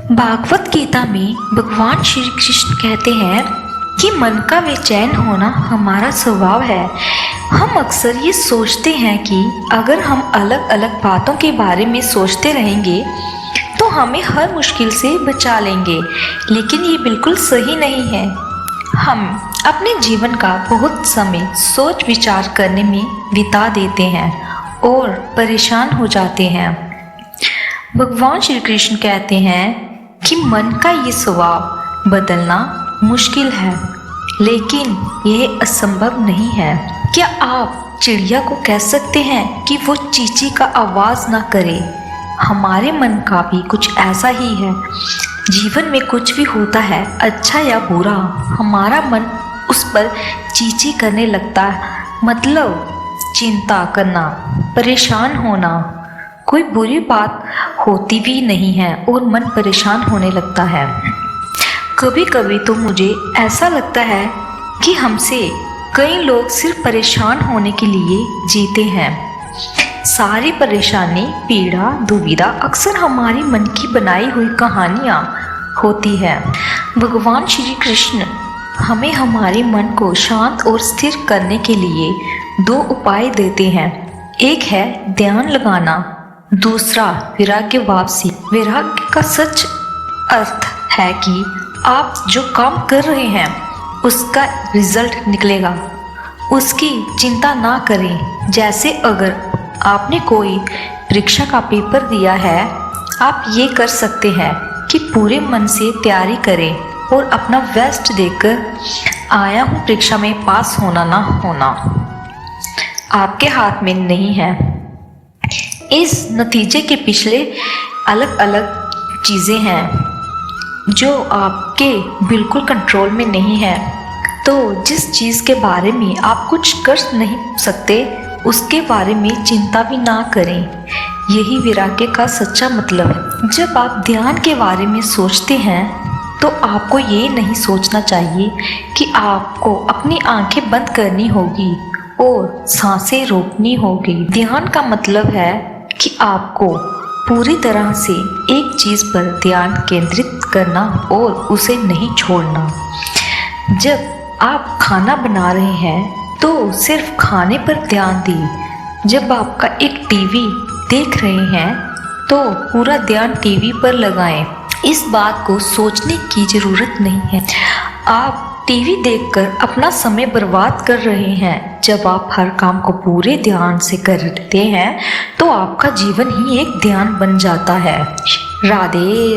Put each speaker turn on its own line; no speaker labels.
भागवत गीता में भगवान श्री कृष्ण कहते हैं कि मन का बेचैन होना हमारा स्वभाव है। हम अक्सर ये सोचते हैं कि अगर हम अलग अलग बातों के बारे में सोचते रहेंगे तो हमें हर मुश्किल से बचा लेंगे, लेकिन ये बिल्कुल सही नहीं है। हम अपने जीवन का बहुत समय सोच विचार करने में बिता देते हैं और परेशान हो जाते हैं। भगवान श्री कृष्ण कहते हैं कि मन का ये स्वभाव बदलना मुश्किल है, लेकिन यह असंभव नहीं है। क्या आप चिड़िया को कह सकते हैं कि वो चींची का आवाज़ ना करे? हमारे मन का भी कुछ ऐसा ही है। जीवन में कुछ भी होता है, अच्छा या बुरा, हमारा मन उस पर चींची करने लगता है। मतलब चिंता करना, परेशान होना कोई बुरी बात होती भी नहीं है और मन परेशान होने लगता है। कभी कभी तो मुझे ऐसा लगता है कि हमसे कई लोग सिर्फ परेशान होने के लिए जीते हैं। सारी परेशानी, पीड़ा, दुविधा अक्सर हमारी मन की बनाई हुई कहानियाँ होती है। भगवान श्री कृष्ण हमें हमारे मन को शांत और स्थिर करने के लिए दो उपाय देते हैं। एक है ध्यान लगाना, दूसरा वैराग्य वापसी। वैराग्य का सच अर्थ है कि आप जो काम कर रहे हैं उसका रिजल्ट निकलेगा, उसकी चिंता ना करें। जैसे अगर आपने कोई परीक्षा का पेपर दिया है, आप ये कर सकते हैं कि पूरे मन से तैयारी करें और अपना बेस्ट देकर आया हूँ, परीक्षा में पास होना ना होना आपके हाथ में नहीं है। इस नतीजे के पिछले अलग अलग चीज़ें हैं जो आपके बिल्कुल कंट्रोल में नहीं है। तो जिस चीज़ के बारे में आप कुछ कर नहीं सकते, उसके बारे में चिंता भी ना करें। यही वैराग्य का सच्चा मतलब है। जब आप ध्यान के बारे में सोचते हैं तो आपको ये नहीं सोचना चाहिए कि आपको अपनी आंखें बंद करनी होगी और सांसें रोकनी होगी। ध्यान का मतलब है कि आपको पूरी तरह से एक चीज़ पर ध्यान केंद्रित करना और उसे नहीं छोड़ना। जब आप खाना बना रहे हैं तो सिर्फ खाने पर ध्यान दें। जब आपका एक टीवी देख रहे हैं तो पूरा ध्यान टीवी पर लगाएं। इस बात को सोचने की ज़रूरत नहीं है आप टीवी देखकर अपना समय बर्बाद कर रहे हैं। जब आप हर काम को पूरे ध्यान से करते हैं तो आपका जीवन ही एक ध्यान बन जाता है। राधे।